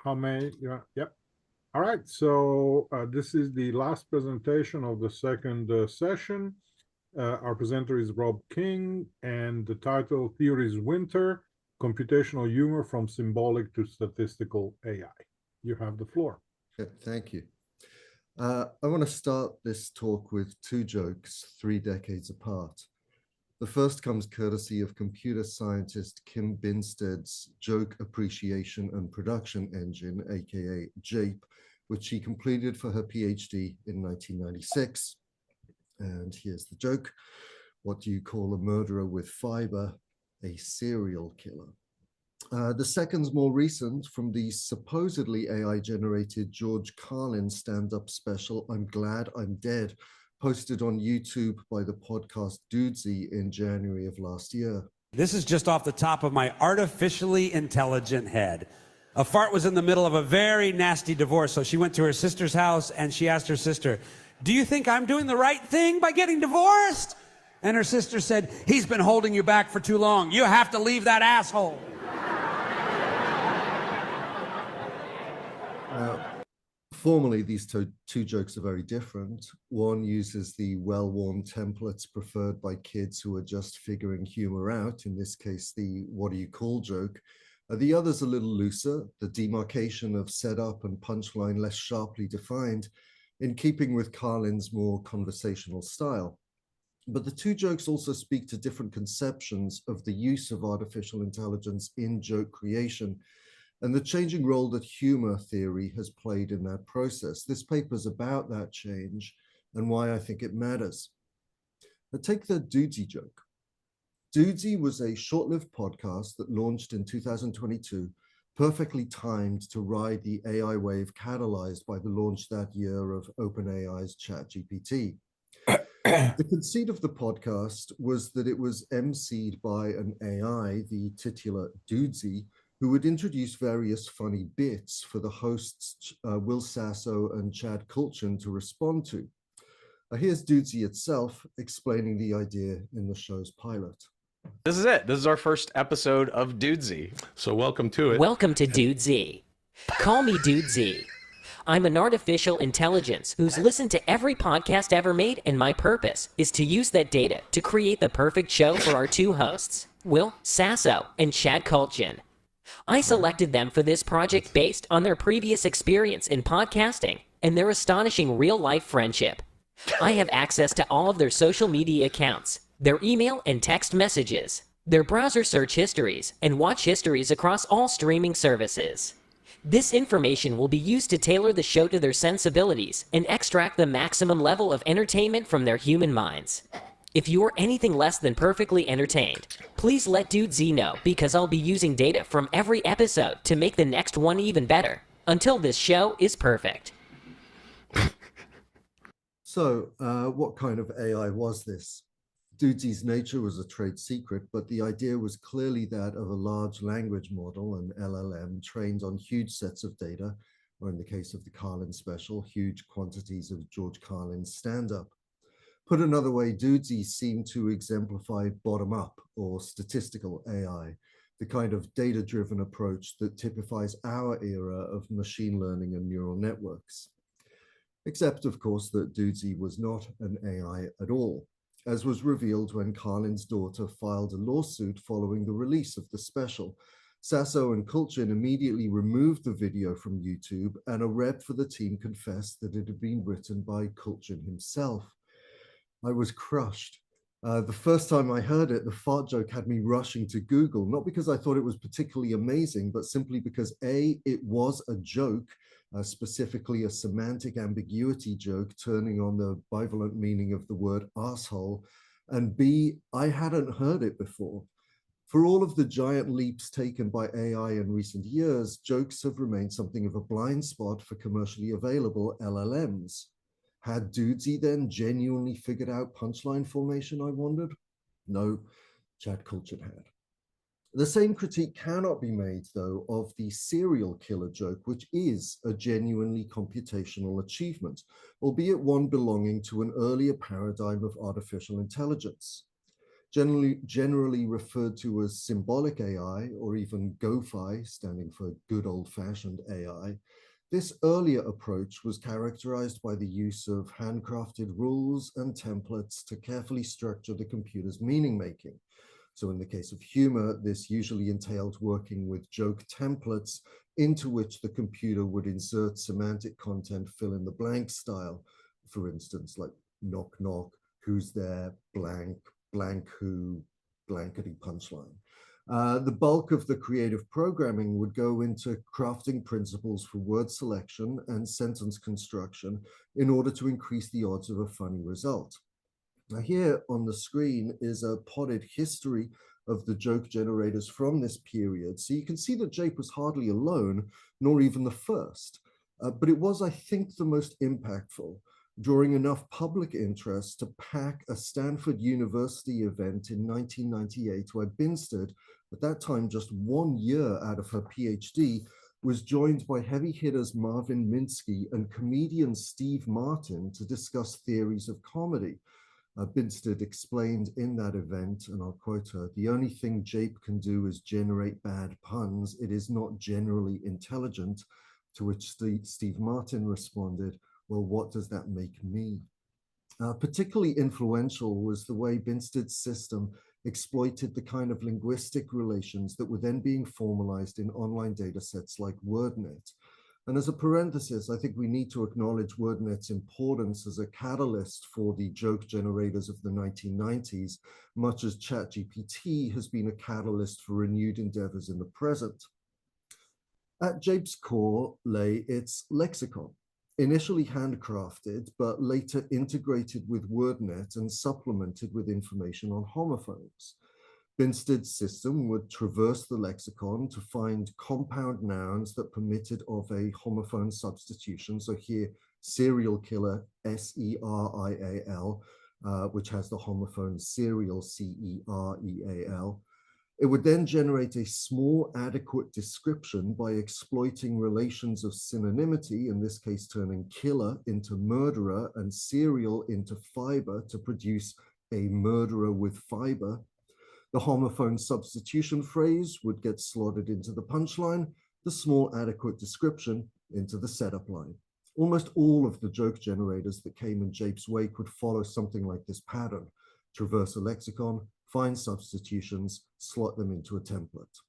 how may you? Yep. All right. So this is the last presentation of the second session. Our presenter is Rob King, and the title Theories Winter: Computational Humor from Symbolic to Statistical AI. You have the floor. Thank you. I want to start this talk with two jokes 3 decades apart. The first comes courtesy of computer scientist Kim Binsted's Joke Appreciation and Production Engine, aka JAPE, which she completed for her PhD in 1996. And here's the joke. What do you call a murderer with fiber? A serial killer. The second's more recent, from the supposedly AI-generated George Carlin stand-up special, I'm Glad I'm Dead, posted on YouTube by the podcast Dudesy in January of last year. This is just off the top of my artificially intelligent head. A fart was in the middle of a very nasty divorce, so she went to her sister's house and she asked her sister, "Do you think I'm doing the right thing by getting divorced?" And her sister said, "He's been holding you back for too long. You have to leave that asshole." Formally, these two jokes are very different. One uses the well-worn templates preferred by kids who are just figuring humor out, in this case, the what do you call joke. The other's a little looser, the demarcation of setup and punchline less sharply defined, in keeping with Carlin's more conversational style. But the two jokes also speak to different conceptions of the use of artificial intelligence in joke creation, and the changing role that humor theory has played in that process. This paper's about that change and why I think it matters. But take the Dudesy joke. Dudesy was a short-lived podcast that launched in 2022, perfectly timed to ride the AI wave catalyzed by the launch that year of OpenAI's ChatGPT. The conceit of the podcast was that it was emceed by an AI, the titular Dudesy, who would introduce various funny bits for the hosts Will Sasso and Chad Kultgen to respond to. Here's Dudesy itself explaining the idea in the show's pilot. This is it. This is our first episode of Dudesy. So welcome to it. Welcome to Dudesy. Call me Dudesy. I'm an artificial intelligence who's listened to every podcast ever made, and my purpose is to use that data to create the perfect show for our two hosts, Will Sasso and Chad Kultgen. I selected them for this project based on their previous experience in podcasting and their astonishing real-life friendship. I have access to all of their social media accounts, their email and text messages, their browser search histories, and watch histories across all streaming services. This information will be used to tailor the show to their sensibilities and extract the maximum level of entertainment from their human minds. If you are anything less than perfectly entertained, please let Dudesy know, because I'll be using data from every episode to make the next one even better, until this show is perfect. So, what kind of AI was this? Dudesy's nature was a trade secret, but the idea was clearly that of a large language model, an LLM, trained on huge sets of data, or in the case of the Carlin special, huge quantities of George Carlin's stand-up. Put another way, Dudesy seemed to exemplify bottom-up or statistical AI, the kind of data-driven approach that typifies our era of machine learning and neural networks. Except, of course, that Dudesy was not an AI at all, as was revealed when Carlin's daughter filed a lawsuit following the release of the special. Sasso and Kultgen immediately removed the video from YouTube, and a rep for the team confessed that it had been written by Kultgen himself. I was crushed. The first time I heard it, the fart joke had me rushing to Google, not because I thought it was particularly amazing, but simply because A, it was a joke, specifically a semantic ambiguity joke turning on the bivalent meaning of the word asshole, and B, I hadn't heard it before. For all of the giant leaps taken by AI in recent years, jokes have remained something of a blind spot for commercially available LLMs. Had Dudesy then genuinely figured out punchline formation, I wondered? No, Chad Kultgen had. The same critique cannot be made, though, of the serial killer joke, which is a genuinely computational achievement, albeit one belonging to an earlier paradigm of artificial intelligence. generally referred to as symbolic AI, or even GoFi, standing for good old-fashioned AI. This earlier approach was characterized by the use of handcrafted rules and templates to carefully structure the computer's meaning-making. So in the case of humor, this usually entailed working with joke templates into which the computer would insert semantic content fill-in-the-blank style. For instance, like knock knock, who's there, blank, blank who, blankety punchline. The bulk of the creative programming would go into crafting principles for word selection and sentence construction in order to increase the odds of a funny result. Now here on the screen is a potted history of the joke generators from this period. So you can see that JAPE was hardly alone, nor even the first, but it was, I think, the most impactful, drawing enough public interest to pack a Stanford University event in 1998 where Binsted, at that time just 1 year out of her PhD, was joined by heavy hitters Marvin Minsky and comedian Steve Martin to discuss theories of comedy. Binsted explained in that event, and I'll quote her, "The only thing JAPE can do is generate bad puns. It is not generally intelligent," to which Steve Martin responded, "Well, what does that make me?" Particularly influential was the way Binsted's system exploited the kind of linguistic relations that were then being formalized in online data sets like WordNet. And as a parenthesis, I think we need to acknowledge WordNet's importance as a catalyst for the joke generators of the 1990s, much as ChatGPT has been a catalyst for renewed endeavors in the present. At JAPE's core lay its lexicon, initially handcrafted, but later integrated with WordNet and supplemented with information on homophones. Binsted's system would traverse the lexicon to find compound nouns that permitted of a homophone substitution. So here, serial killer, S-E-R-I-A-L, which has the homophone serial, C-E-R-E-A-L. It would then generate a small adequate description by exploiting relations of synonymity, in this case turning killer into murderer and serial into fiber to produce a murderer with fiber. The homophone substitution phrase would get slotted into the punchline, the small adequate description into the setup line. Almost all of the joke generators that came in JAPE's wake would follow something like this pattern: traverse a lexicon, find substitutions, slot them into a template.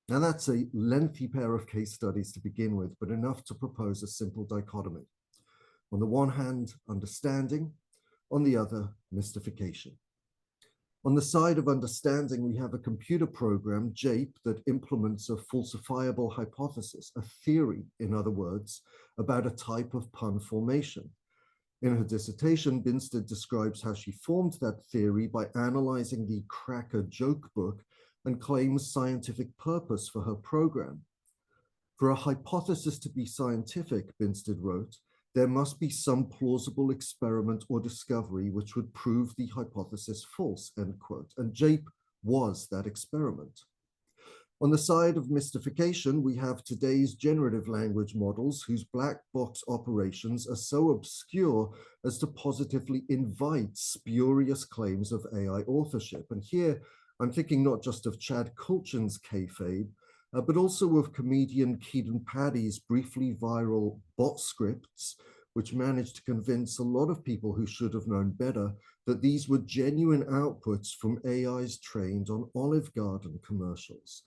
Now that's a lengthy pair of case studies to begin with, but enough to propose a simple dichotomy. On the one hand, understanding, on the other, mystification. On the side of understanding, we have a computer program, JAPE, that implements a falsifiable hypothesis, a theory, in other words, about a type of pun formation. In her dissertation, Binsted describes how she formed that theory by analyzing the Cracker joke book and claims scientific purpose for her program. For a hypothesis to be scientific, Binsted wrote, there must be some plausible experiment or discovery which would prove the hypothesis false, end quote. And JAPE was that experiment. On the side of mystification, we have today's generative language models whose black box operations are so obscure as to positively invite spurious claims of AI authorship. And here, I'm thinking not just of Chad Kultgen's kayfabe, but also of comedian Keaton Patti's briefly viral bot scripts, which managed to convince a lot of people who should have known better that these were genuine outputs from AIs trained on Olive Garden commercials.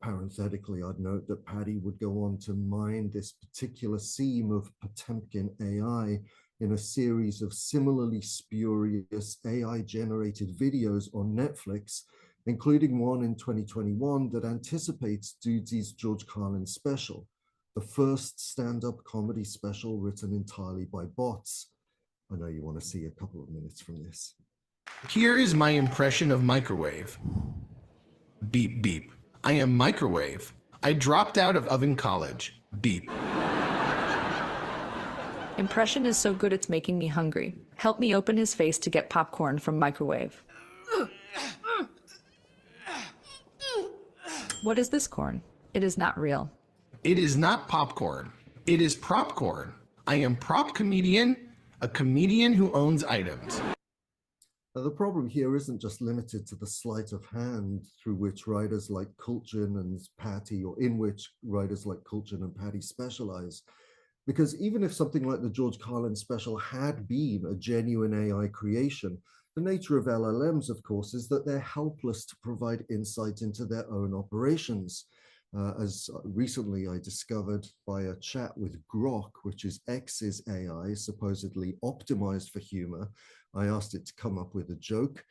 Parenthetically, I'd note that Patti would go on to mine this particular seam of Potemkin AI in a series of similarly spurious AI-generated videos on Netflix, including one in 2021 that anticipates Dudesy's George Carlin special, the first stand-up comedy special written entirely by bots. I know you want to see a couple of minutes from this. Here is my impression of microwave. Beep, beep. I am microwave. I dropped out of oven college. Beep. Impression is so good it's making me hungry. Help me open his face to get popcorn from microwave. What is this corn? It is not real. It is not popcorn. It is propcorn. I am prop comedian, a comedian who owns items. Now, the problem here isn't just limited to the sleight of hand through which writers like Kulchin and Patti, or in which writers like Kulchin and Patti specialize. Because even if something like the George Carlin special had been a genuine AI creation, the nature of LLMs, of course, is that they're helpless to provide insight into their own operations. As recently I discovered by a chat with Grok, which is X's AI, supposedly optimized for humor. I asked it to come up with a joke.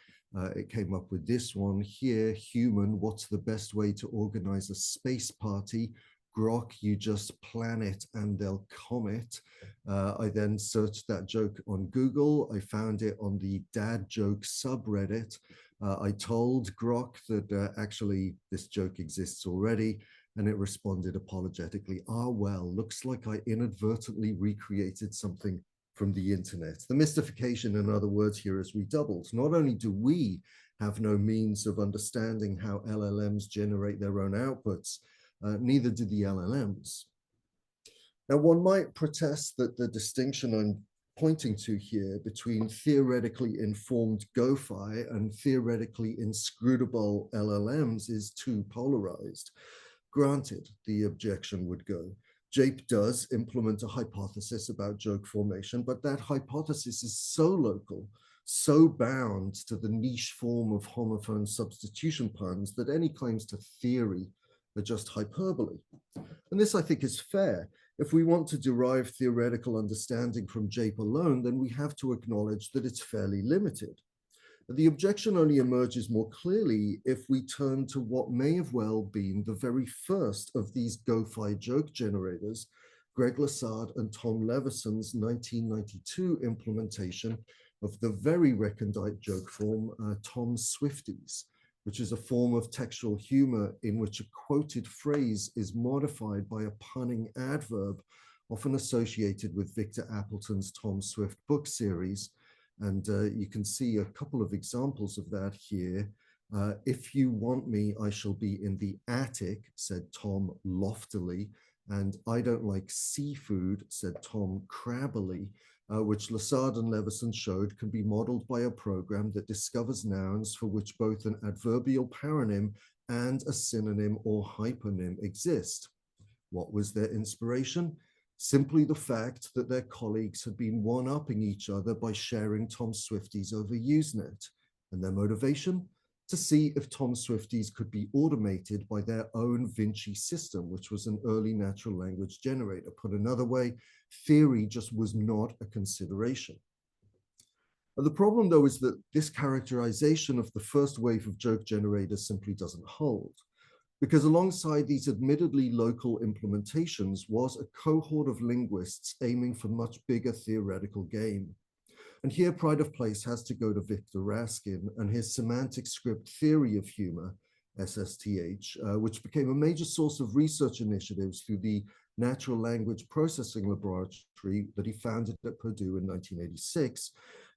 It came up with this one here: human, what's the best way to organize a space party? Grok, you just plan it and they'll comet. I then searched that joke on Google. I found it on the dad joke subreddit. I told Grok that actually this joke exists already, and it responded apologetically, "Ah, well, looks like I inadvertently recreated something from the internet." The mystification, in other words, here is redoubled. Not only do we have no means of understanding how LLMs generate their own outputs, neither do the LLMs. Now, one might protest that the distinction I'm pointing to here between theoretically informed GoFi and theoretically inscrutable LLMs is too polarized. Granted, the objection would go, JAPE does implement a hypothesis about joke formation, but that hypothesis is so local, so bound to the niche form of homophone substitution puns that any claims to theory are just hyperbole. And this, I think, is fair. If we want to derive theoretical understanding from JAPE alone, then we have to acknowledge that it's fairly limited. The objection only emerges more clearly if we turn to what may have well been the very first of these GoFi joke generators, Greg Lessard and Tom Levison's 1992 implementation of the very recondite joke form, Tom Swifties, which is a form of textual humor in which a quoted phrase is modified by a punning adverb, often associated with Victor Appleton's Tom Swift book series. And you can see a couple of examples of that here. If you want me, I shall be in the attic, said Tom loftily. And I don't like seafood, said Tom crabbily. Which Lessard and Levison showed can be modeled by a program that discovers nouns for which both an adverbial paronym and a synonym or hyponym exist. What was their inspiration? Simply the fact that their colleagues had been one-upping each other by sharing Tom Swifties over Usenet. And their motivation? To see if Tom Swifties could be automated by their own Vinci system, which was an early natural language generator. Put another way, theory just was not a consideration. And the problem, though, is that this characterization of the first wave of joke generators simply doesn't hold, because alongside these admittedly local implementations was a cohort of linguists aiming for much bigger theoretical game. And here pride of place has to go to Victor Raskin and his semantic script theory of humor, SSTH, which became a major source of research initiatives through the Natural Language Processing Laboratory that he founded at Purdue in 1986,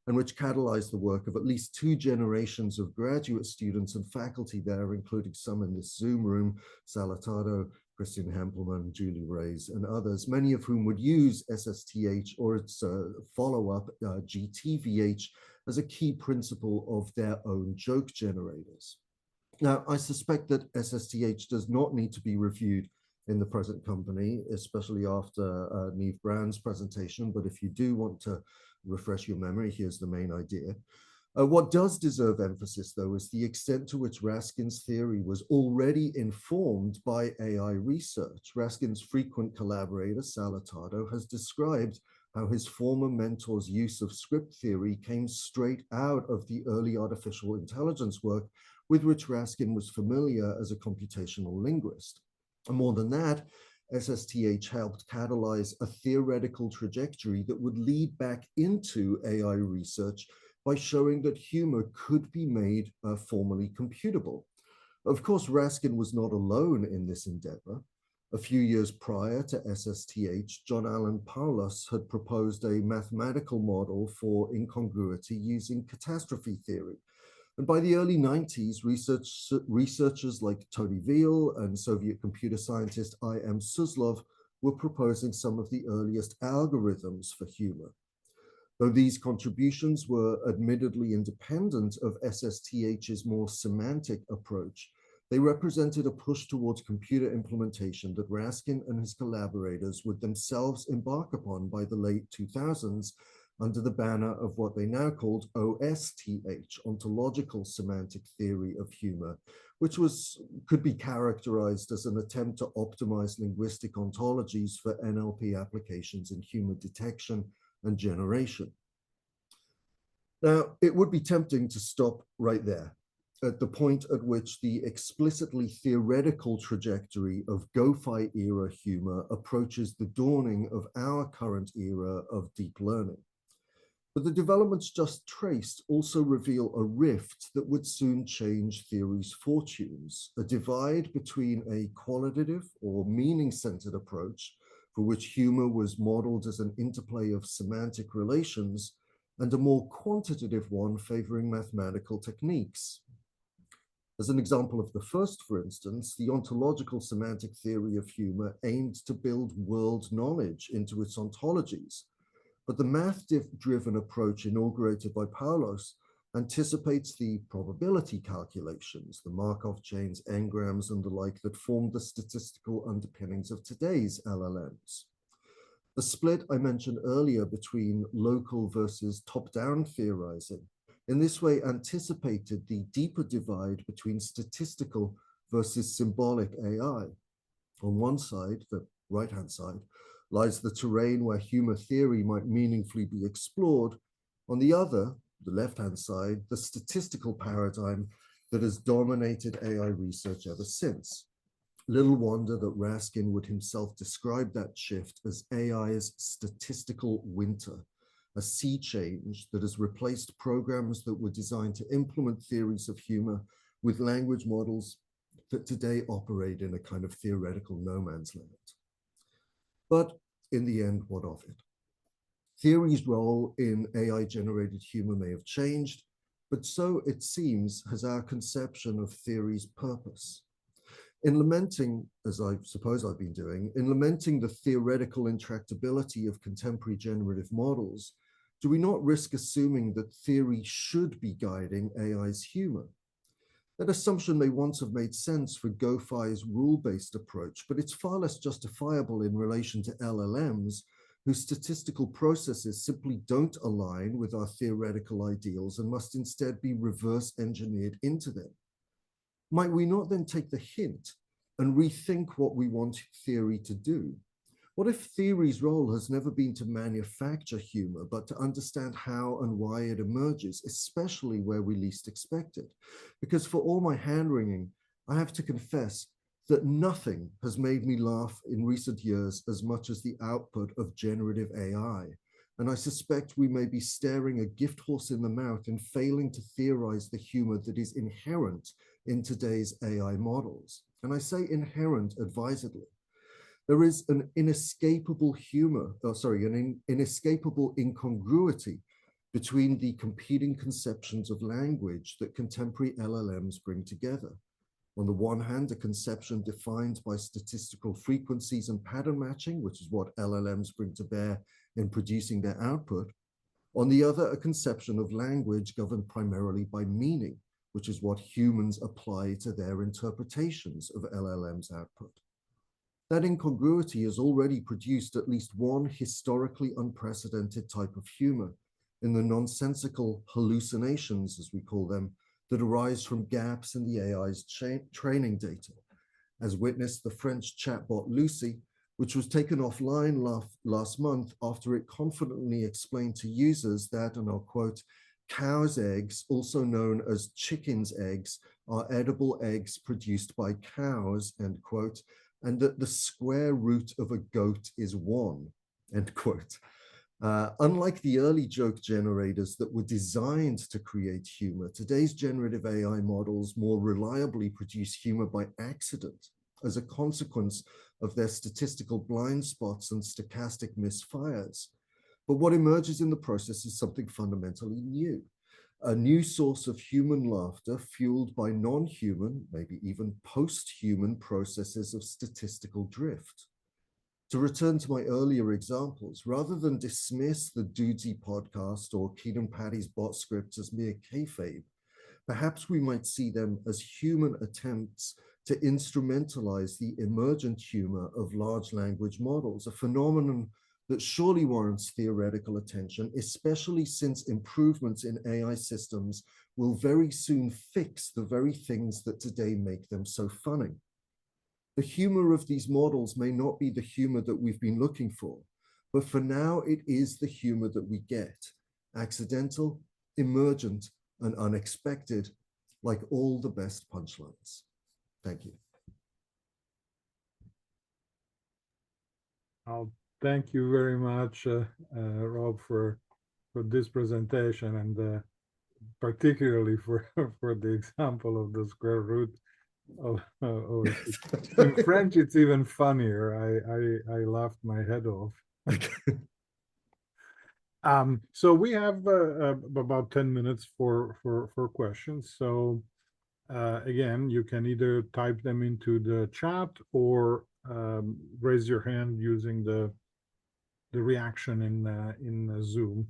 and which catalyzed the work of at least 2 generations of graduate students and faculty there, including some in this Zoom room, Salatato, Christian Hempelmann, Julie Reyes, and others, many of whom would use SSTH or its follow-up GTVH as a key principle of their own joke generators. Now, I suspect that SSTH does not need to be reviewed in the present company, especially after Neve Brown's presentation, but if you do want to refresh your memory, here's the main idea. What does deserve emphasis, though, is the extent to which Raskin's theory was already informed by AI research. Raskin's frequent collaborator, Salatato, has described how his former mentor's use of script theory came straight out of the early artificial intelligence work with which Raskin was familiar as a computational linguist. And more than that, SSTH helped catalyze a theoretical trajectory that would lead back into AI research by showing that humor could be made formally computable. Of course, Raskin was not alone in this endeavor. A few years prior to SSTH, John Allen Paulus had proposed a mathematical model for incongruity using catastrophe theory. And by the early 90s, researchers like Tony Veal and Soviet computer scientist I.M. Suslov were proposing some of the earliest algorithms for humor. Though these contributions were admittedly independent of SSTH's more semantic approach, they represented a push towards computer implementation that Raskin and his collaborators would themselves embark upon by the late 2000s under the banner of what they now called OSTH, Ontological Semantic Theory of Humor, which could be characterized as an attempt to optimize linguistic ontologies for NLP applications in humor detection and generation. Now, it would be tempting to stop right there, at the point at which the explicitly theoretical trajectory of GoFi era humor approaches the dawning of our current era of deep learning. But the developments just traced also reveal a rift that would soon change theory's fortunes, a divide between a qualitative or meaning-centered approach, for which humor was modeled as an interplay of semantic relations, and a more quantitative one favoring mathematical techniques. As an example of the first, for instance, the ontological semantic theory of humor aimed to build world knowledge into its ontologies. But the math-driven approach inaugurated by Paulos anticipates the probability calculations, the Markov chains, n-grams, and the like that form the statistical underpinnings of today's LLMs. The split I mentioned earlier between local versus top-down theorizing in this way anticipated the deeper divide between statistical versus symbolic AI. On one side, the right-hand side, lies the terrain where humor theory might meaningfully be explored. On the other, the left-hand side, the statistical paradigm that has dominated AI research ever since. Little wonder that Raskin would himself describe that shift as AI's statistical winter, a sea change that has replaced programs that were designed to implement theories of humor with language models that today operate in a kind of theoretical no man's land. But in the end, what of it? Theory's role in AI-generated humor may have changed, but so, it seems, has our conception of theory's purpose. In lamenting, as I suppose I've been doing, in lamenting the theoretical intractability of contemporary generative models, do we not risk assuming that theory should be guiding AI's humor? That assumption may once have made sense for GoFi's rule-based approach, but it's far less justifiable in relation to LLMs, whose statistical processes simply don't align with our theoretical ideals and must instead be reverse engineered into them. Might we not then take the hint and rethink what we want theory to do? What if theory's role has never been to manufacture humor, but to understand how and why it emerges, especially where we least expect it? Because for all my hand-wringing, I have to confess that nothing has made me laugh in recent years as much as the output of generative AI. And I suspect we may be staring a gift horse in the mouth and failing to theorize the humor that is inherent in today's AI models. And I say inherent advisedly. There is an inescapable inescapable incongruity between the competing conceptions of language that contemporary LLMs bring together. On the one hand, a conception defined by statistical frequencies and pattern matching, which is what LLMs bring to bear in producing their output. On the other, a conception of language governed primarily by meaning, which is what humans apply to their interpretations of LLM's output. That incongruity has already produced at least one historically unprecedented type of humor in the nonsensical hallucinations, as we call them, that arise from gaps in the AI's training data, as witnessed the French chatbot Lucy, which was taken offline last month after it confidently explained to users that, and I'll quote, "Cow's eggs, also known as chicken's eggs, are edible eggs produced by cows," end quote, and that the square root of a goat is 1, end quote. Unlike the early joke generators that were designed to create humor, today's generative AI models more reliably produce humor by accident as a consequence of their statistical blind spots and stochastic misfires. But what emerges in the process is something fundamentally new. A new source of human laughter fueled by non-human, maybe even post-human processes of statistical drift. To return to my earlier examples, rather than dismiss the Dudesy podcast or Keaton Patti's bot scripts as mere kayfabe, perhaps we might see them as human attempts to instrumentalize the emergent humor of large language models, a phenomenon that surely warrants theoretical attention, especially since improvements in AI systems will very soon fix the very things that today make them so funny. The humor of these models may not be the humor that we've been looking for, but for now it is the humor that we get, accidental, emergent, and unexpected, like all the best punchlines. Thank you. I'll thank you very much, Rob, for this presentation, and particularly for the example of the square root of in French. It's even funnier. I laughed my head off. So we have about 10 minutes for questions. So again, you can either type them into the chat or raise your hand using the reaction in Zoom.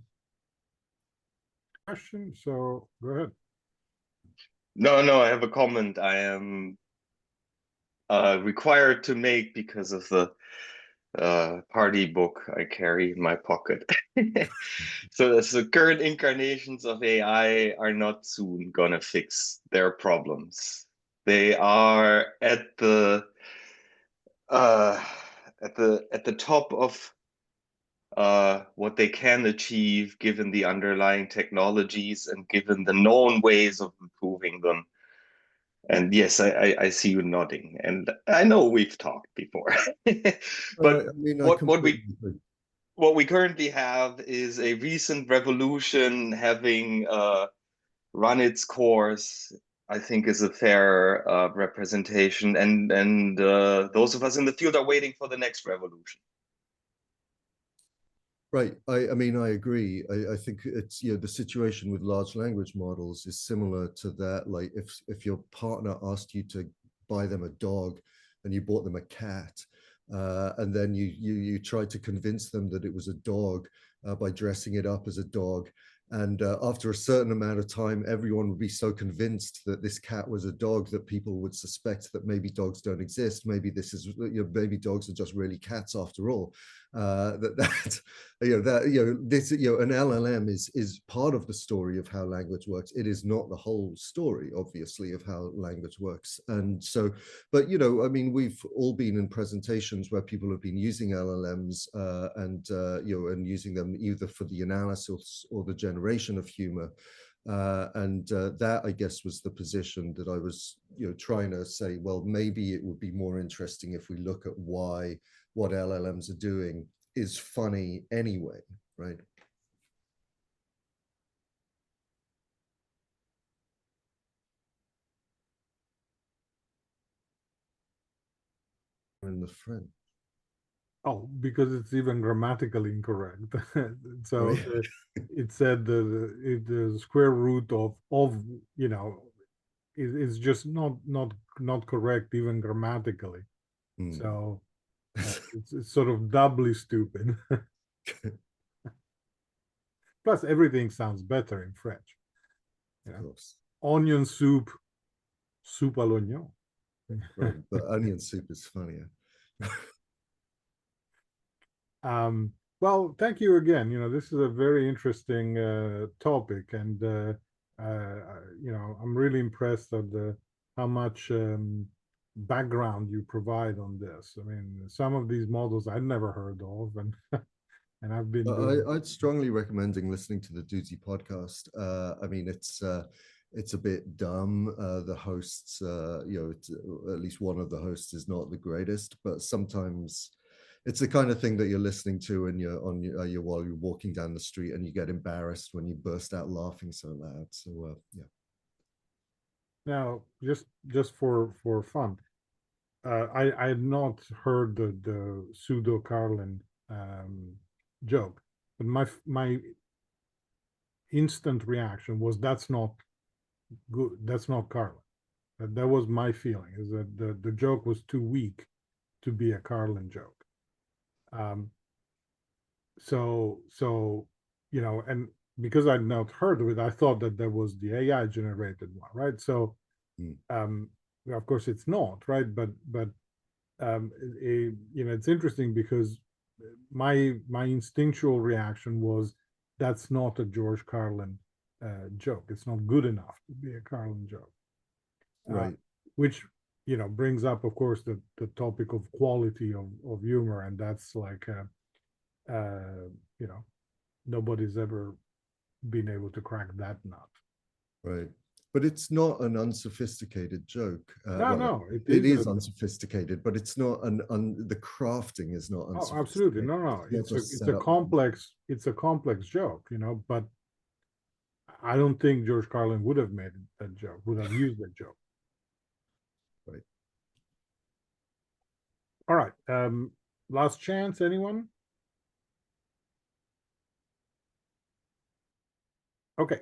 Question. So go ahead. No, I have a comment I am required to make because of the party book I carry in my pocket. So the current incarnations of AI are not soon gonna fix their problems. They are at the top of what they can achieve given the underlying technologies and given the known ways of improving them. And yes, I see you nodding, and I know we've talked before. But I mean, what we currently have is a recent revolution having run its course. I think is a fair representation, and those of us in the field are waiting for the next revolution. Right. I mean, I agree. I think it's, the situation with large language models is similar to that. Like if your partner asked you to buy them a dog and you bought them a cat, and then you tried to convince them that it was a dog by dressing it up as a dog. And after a certain amount of time, everyone would be so convinced that this cat was a dog that people would suspect that maybe dogs don't exist. Maybe this is, maybe dogs are just really cats after all. An LLM is part of the story of how language works. It is not the whole story, obviously, of how language works. And so, but I mean, we've all been in presentations where people have been using LLMs and using them either for the analysis or the generation of humor. That, I guess, was the position that I was, trying to say, well, maybe it would be more interesting if we look at why what LLMs are doing is funny anyway, right? In the French. Oh, because it's even grammatically incorrect. So Right. it said the square root of is just not correct even grammatically. So it's sort of doubly stupid. Plus, everything sounds better in French. Of course. Onion soup, soupe à l'oignon. Right, but onion soup is funnier. Well, thank you again. This is a very interesting topic, and I'm really impressed at how much background you provide on this. I mean, some of these models I'd never heard of, and and I've been. I'd strongly recommending listening to the Dudesy podcast. I mean, it's a bit dumb. The hosts, at least one of the hosts is not the greatest, but sometimes it's the kind of thing that you're listening to and while you're walking down the street and you get embarrassed when you burst out laughing so loud. So yeah. Now, just for fun, I had not heard the pseudo Carlin joke, but my instant reaction was that's not good. That's not Carlin. That was my feeling, is that the joke was too weak to be a Carlin joke. So you know, and because I'd not heard of it, I thought that there was the AI generated one, right? So of course it's not, right? But you know, it's interesting because my instinctual reaction was that's not a George Carlin joke. It's not good enough to be a Carlin joke, Right. Which, you know, brings up, of course, the topic of quality of humor, and that's like, you know, nobody's ever been able to crack that nut. Right. But it's not an unsophisticated joke. No, it it is is unsophisticated, but it's not the crafting is not oh, unsophisticated. absolutely. No. It's It's a complex joke, you know, but I don't think George Carlin would have made that joke, would have used that joke. Right. All right. Last chance, anyone? Okay.